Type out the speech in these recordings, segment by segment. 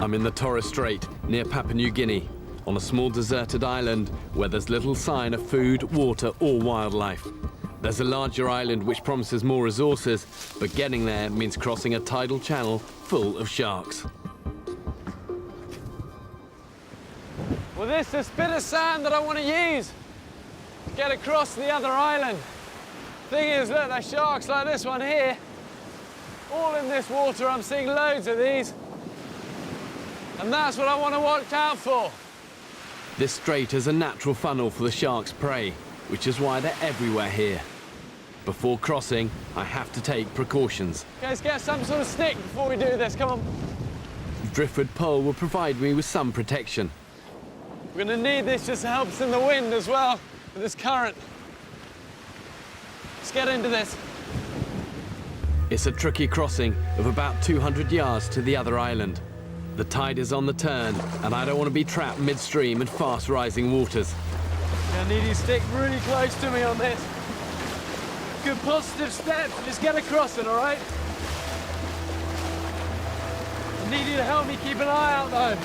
I'm in the Torres Strait, near Papua New Guinea, on a small deserted island where there's little sign of food, water or wildlife. There's a larger island which promises more resources, but getting there means crossing a tidal channel full of sharks. Well, this is this bit of sand that I want to use to get across the other island. Thing is, look, there's sharks like this one here. All in this water, I'm seeing loads of these. And that's what I want to watch out for. This strait is a natural funnel for the shark's prey, which is why they're everywhere here. Before crossing, I have to take precautions. Okay, let's get some sort of stick before we do this, come on. The driftwood pole will provide me with some protection. We're going to need this just to help us in the wind as well, with this current. Let's get into this. It's a tricky crossing of about 200 yards to the other island. The tide is on the turn, and I don't want to be trapped midstream in fast-rising waters. I need you to stick really close to me on this. Good positive steps, just get across it, all right? I need you to help me keep an eye out, though.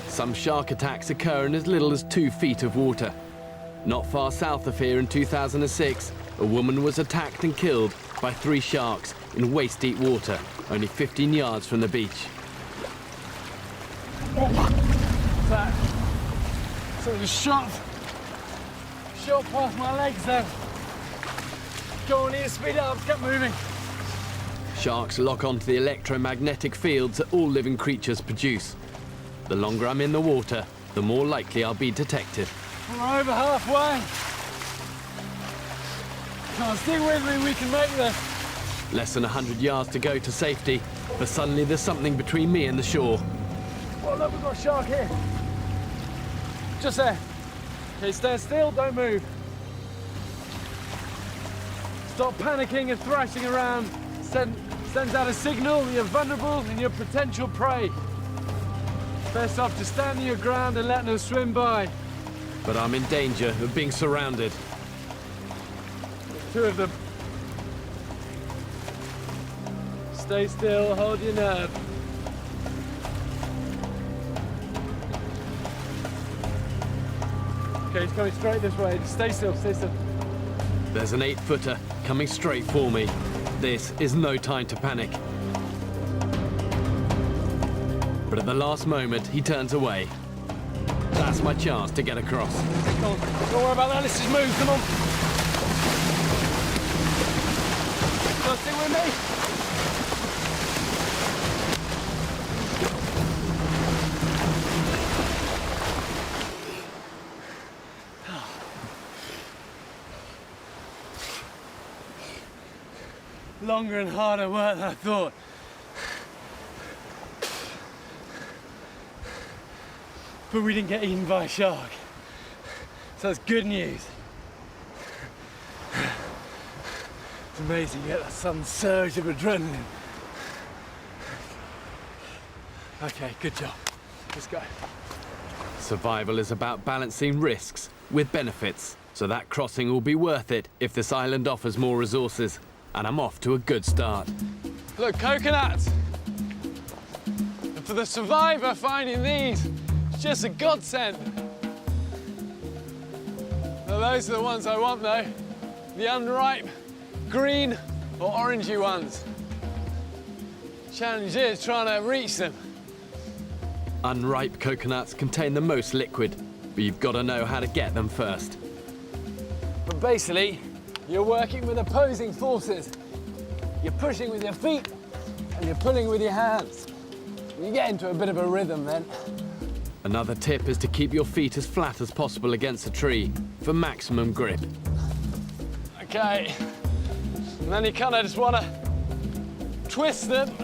Some shark attacks occur in as little as 2 feet of water. Not far south of here in 2006, a woman was attacked and killed by 3 sharks in waist-deep water, only 15 yards from the beach. What's that? So the shot past my legs there. Go on, need to speed up, get moving. Sharks lock onto the electromagnetic fields that all living creatures produce. The longer I'm in the water, the more likely I'll be detected. We're over halfway. Come on, stick with me, we can make this. Less than 100 yards to go to safety, but suddenly there's something between me and the shore. Oh, look, we've got a shark here. Just there. Okay, stand still, don't move. Stop panicking and thrashing around. Sends out a signal that you're vulnerable and you're potential prey. Best off just standing your ground and letting them swim by. But I'm in danger of being surrounded. 2 of them. Stay still, hold your nerve. Okay, he's coming straight this way. Just stay still, stay still. There's an 8-footer coming straight for me. This is no time to panic. But at the last moment, he turns away. That's my chance to get across. Come on, don't worry about that, let's just move, come on. Come on, stick with me. Longer and harder work than I thought. But we didn't get eaten by a shark. So that's good news. It's amazing, you get that sudden surge of adrenaline. Okay, good job. Let's go. Survival is about balancing risks with benefits, so that crossing will be worth it if this island offers more resources. And I'm off to a good start. Look, coconuts. And for the survivor, finding these, it's just a godsend. Now, those are the ones I want, though. The unripe, green or orangey ones. Challenge is trying to reach them. Unripe coconuts contain the most liquid, but you've got to know how to get them first. But basically, you're working with opposing forces. You're pushing with your feet and you're pulling with your hands. You get into a bit of a rhythm then. Another tip is to keep your feet as flat as possible against a tree for maximum grip. Okay, and then you kind of just want to twist them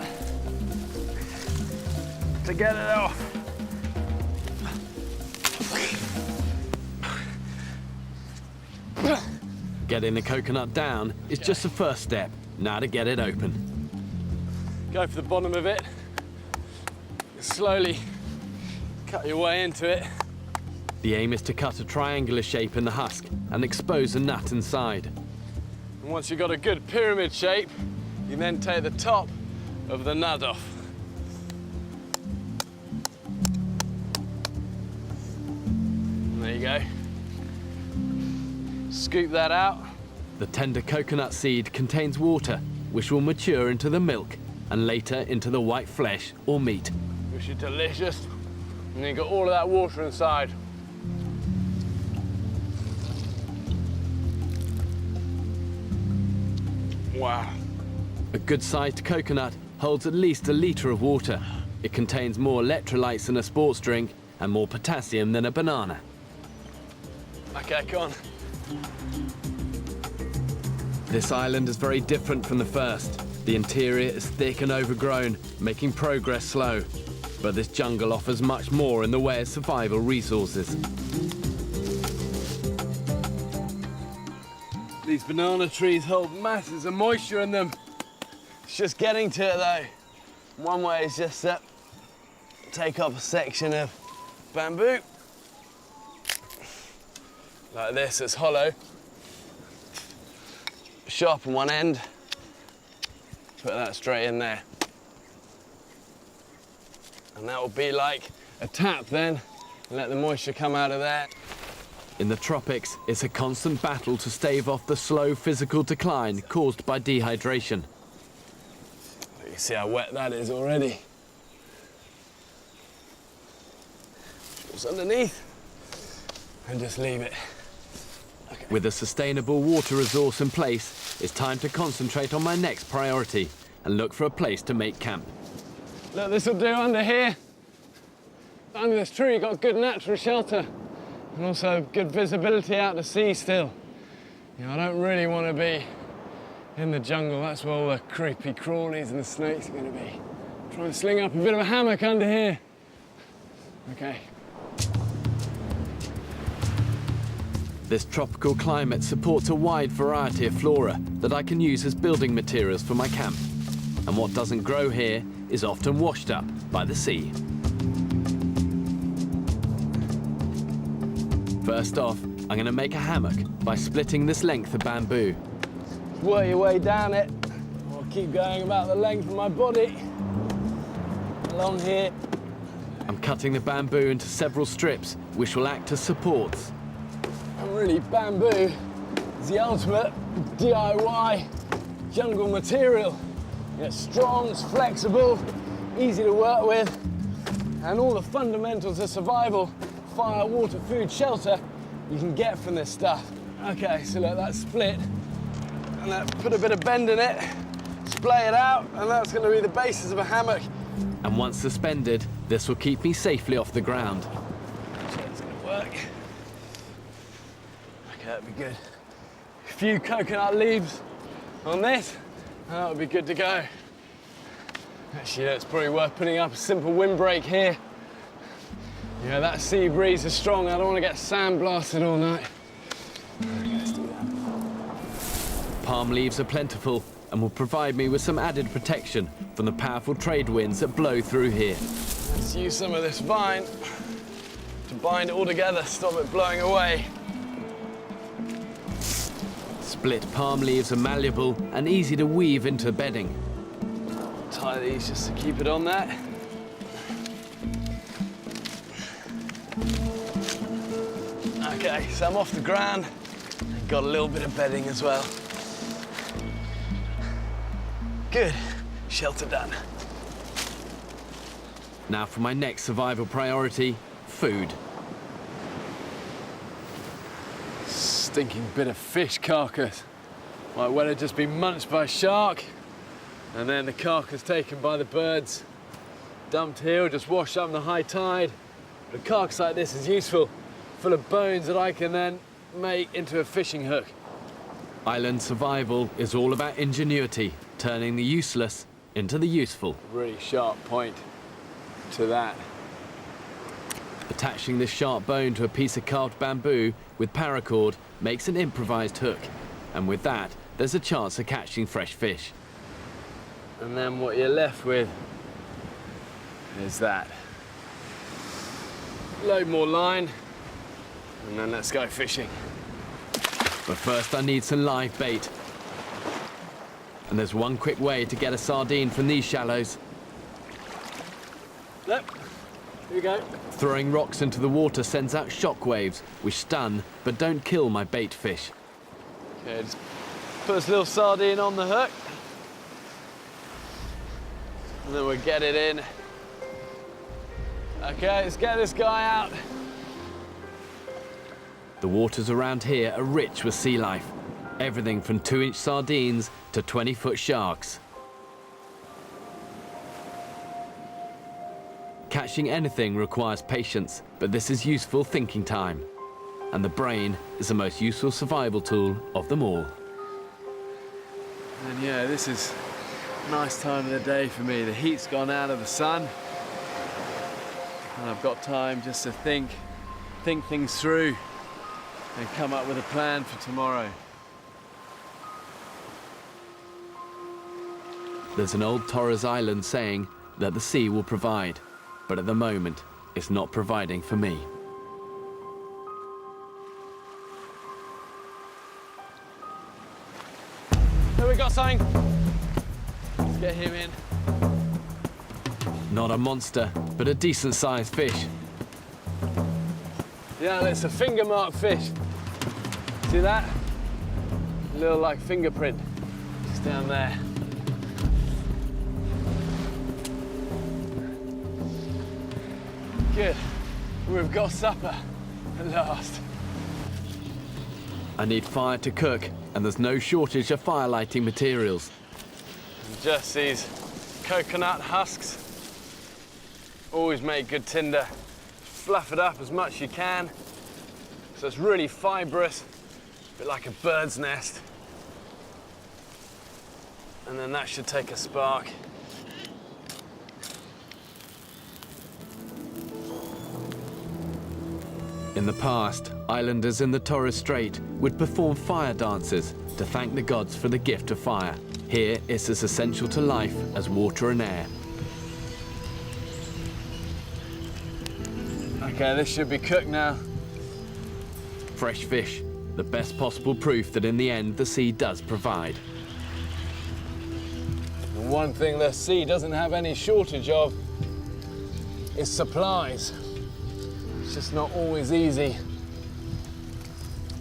to get it off. Getting the coconut down is just the first step. Now to get it open. Go for the bottom of it. Slowly cut your way into it. The aim is to cut a triangular shape in the husk and expose a nut inside. And once you've got a good pyramid shape, you then take the top of the nut off. you go. Scoop that out. The tender coconut seed contains water, which will mature into the milk and later into the white flesh or meat. Which is delicious. And then you got all of that water inside. Wow. A good-sized coconut holds at least a litre of water. It contains more electrolytes than a sports drink and more potassium than a banana. Okay, come on. This island is very different from the first. The interior is thick and overgrown, making progress slow. But this jungle offers much more in the way of survival resources. These banana trees hold masses of moisture in them. It's just getting to it though. One way is just to take off a section of bamboo. Like this, it's hollow. Sharpen one end. Put that straight in there. And that will be like a tap then. Let the moisture come out of there. In the tropics, it's a constant battle to stave off the slow physical decline caused by dehydration. You can see how wet that is already. What's underneath? And just leave it. Okay. With a sustainable water resource in place, it's time to concentrate on my next priority and look for a place to make camp. Look, this will do under here. Under this tree, you've got good natural shelter and also good visibility out to sea still. You know, I don't really want to be in the jungle. That's where all the creepy crawlies and the snakes are going to be. Try and sling up a bit of a hammock under here. Okay. This tropical climate supports a wide variety of flora that I can use as building materials for my camp. And what doesn't grow here is often washed up by the sea. First off, I'm going to make a hammock by splitting this length of bamboo. Work your way down it. I'll keep going about the length of my body. Along here. I'm cutting the bamboo into several strips, which will act as supports. And really, bamboo is the ultimate DIY jungle material. It's strong, it's flexible, easy to work with, and all the fundamentals of survival, fire, water, food, shelter, you can get from this stuff. Okay, so look, that's split, and that put a bit of bend in it, splay it out, and that's going to be the basis of a hammock. And once suspended, this will keep me safely off the ground. So it's going to work. Okay, that'd be good. A few coconut leaves on this, and that would be good to go. Actually, it's probably worth putting up a simple windbreak here. Yeah, that sea breeze is strong. I don't want to get sandblasted all night. Okay, let's do that. Palm leaves are plentiful and will provide me with some added protection from the powerful trade winds that blow through here. Let's use some of this vine to bind it all together, stop it blowing away. Split palm leaves are malleable and easy to weave into bedding. Tie these just to keep it on there. Okay, so I'm off the ground. Got a little bit of bedding as well. Good, shelter done. Now for my next survival priority, food. Stinking bit of fish carcass. Might well have just been munched by a shark, and then the carcass taken by the birds, dumped here or just washed up in the high tide. But a carcass like this is useful, full of bones that I can then make into a fishing hook. Island survival is all about ingenuity, turning the useless into the useful. Really sharp point to that. Attaching this sharp bone to a piece of carved bamboo with paracord makes an improvised hook. And with that, there's a chance of catching fresh fish. And then what you're left with is that. Load more line, and then let's go fishing. But first I need some live bait. And there's one quick way to get a sardine from these shallows. Look, Here we go. Throwing rocks into the water sends out shock waves, which stun but don't kill my bait fish. Okay, just put this little sardine on the hook. And then we'll get it in. Okay, let's get this guy out. The waters around here are rich with sea life. Everything from 2-inch sardines to 20-foot sharks. Catching anything requires patience, but this is useful thinking time. And the brain is the most useful survival tool of them all. And yeah, this is a nice time of the day for me. The heat's gone out of the sun. And I've got time just to think things through and come up with a plan for tomorrow. There's an old Torres island saying that the sea will provide, but at the moment, it's not providing for me. Here we got something. Let's get him in. Not a monster, but a decent-sized fish. Yeah, it's a finger mark fish. See that? A little like fingerprint, just down there. Good. We've got supper at last. I need fire to cook, and there's no shortage of fire lighting materials. Just these coconut husks. Always make good tinder. Fluff it up as much as you can. So it's really fibrous, a bit like a bird's nest. And then that should take a spark. In the past, islanders in the Torres Strait would perform fire dances to thank the gods for the gift of fire. Here, it's as essential to life as water and air. Okay, this should be cooked now. Fresh fish, the best possible proof that in the end the sea does provide. The one thing the sea doesn't have any shortage of is supplies. It's just not always easy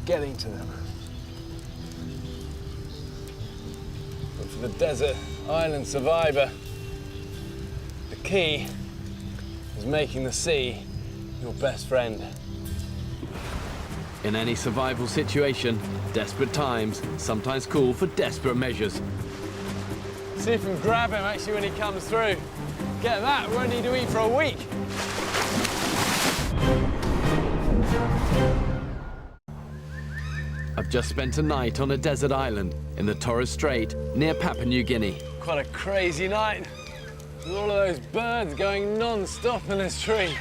getting to them. But for the desert island survivor, the key is making the sea your best friend. In any survival situation, desperate times sometimes call for desperate measures. See if we can grab him actually when he comes through. Get that, we won't need to eat for a week. I've just spent a night on a desert island in the Torres Strait near Papua New Guinea. Quite a crazy night. With all of those birds going non-stop in this tree.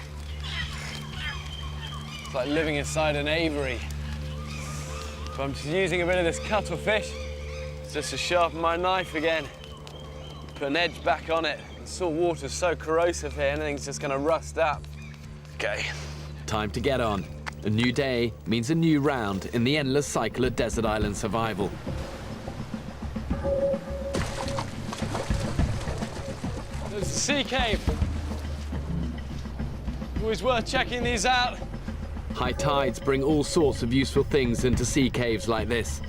It's like living inside an aviary. So I'm just using a bit of this cuttlefish just to sharpen my knife again. Put an edge back on it. The salt water's so corrosive here, anything's just gonna rust up. Okay. Time to get on. A new day means a new round in the endless cycle of desert island survival. There's a sea cave. Always worth checking these out. High tides bring all sorts of useful things into sea caves like this.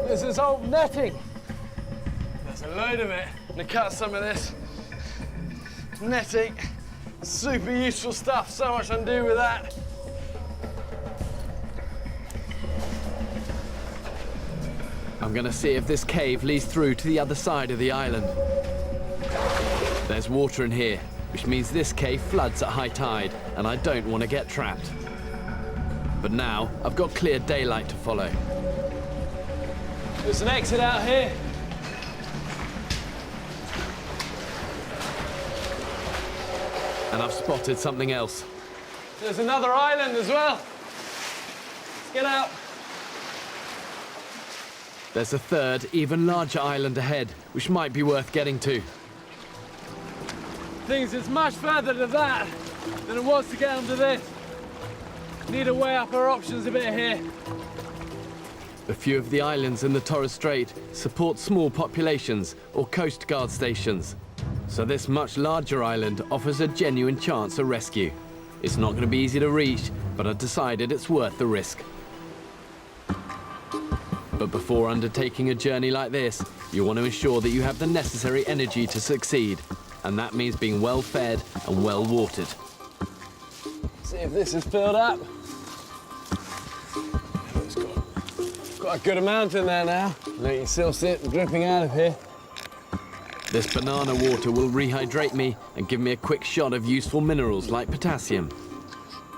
This is old netting. There's a load of it. I'm gonna cut some of this netting. Super useful stuff, so much I can do with that. I'm gonna see if this cave leads through to the other side of the island. There's water in here, which means this cave floods at high tide, and I don't want to get trapped. But now, I've got clear daylight to follow. There's an exit out here. And I've spotted something else. There's another island as well. Let's get out. There's a third, even larger island ahead, which might be worth getting to. Things it's much further to that than it was to get onto this. Need to weigh up our options a bit here. A few of the islands in the Torres Strait support small populations or coast guard stations. So this much larger island offers a genuine chance of rescue. It's not going to be easy to reach, but I've decided it's worth the risk. But before undertaking a journey like this, you want to ensure that you have the necessary energy to succeed, and that means being well fed and well watered. See if this is filled up. It's got a good amount in there now. Look, you can still see it dripping out of here. This banana water will rehydrate me and give me a quick shot of useful minerals like potassium.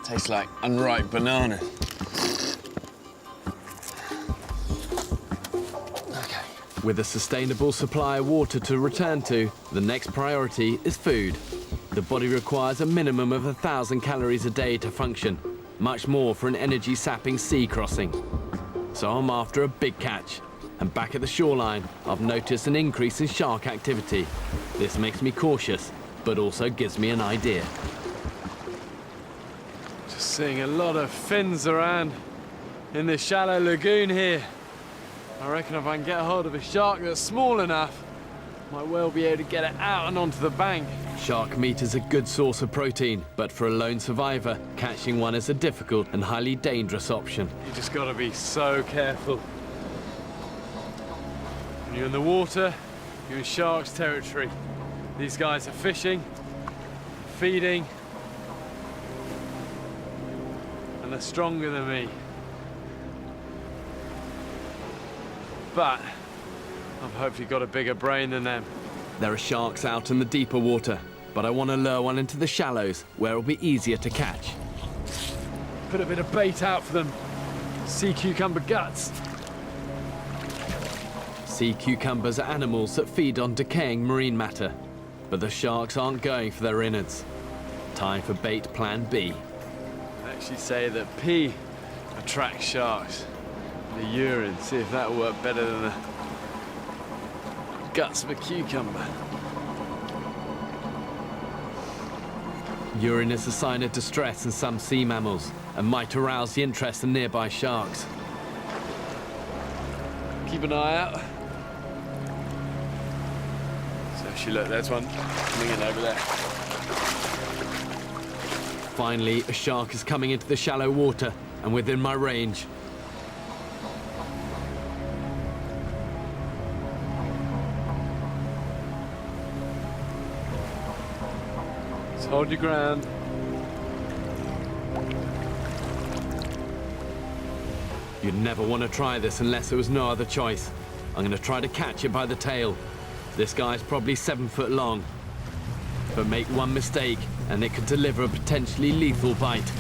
Tastes like unripe banana. Okay. With a sustainable supply of water to return to, the next priority is food. The body requires a minimum of 1,000 calories a day to function, much more for an energy-sapping sea crossing. So I'm after a big catch. And back at the shoreline, I've noticed an increase in shark activity. This makes me cautious, but also gives me an idea. Just seeing a lot of fins around in this shallow lagoon here. I reckon if I can get a hold of a shark that's small enough, might well be able to get it out and onto the bank. Shark meat is a good source of protein, but for a lone survivor, catching one is a difficult and highly dangerous option. You just gotta be so careful. When you're in the water, you're in shark's territory. These guys are fishing, feeding, and they're stronger than me. But I've hopefully got a bigger brain than them. There are sharks out in the deeper water, but I want to lure one into the shallows, where it'll be easier to catch. Put a bit of bait out for them. Sea cucumber guts. Sea cucumbers are animals that feed on decaying marine matter, but the sharks aren't going for their innards. Time for bait plan B. They actually say that pee attracts sharks. The urine, see if that'll work better than the guts of a cucumber. Urine is a sign of distress in some sea mammals and might arouse the interest of nearby sharks. Keep an eye out. So she look, there's one coming in over there. Finally, a shark is coming into the shallow water and within my range. Just hold your ground. You'd never want to try this unless there was no other choice. I'm going to try to catch it by the tail. This guy's probably 7 foot long. But make one mistake and it could deliver a potentially lethal bite.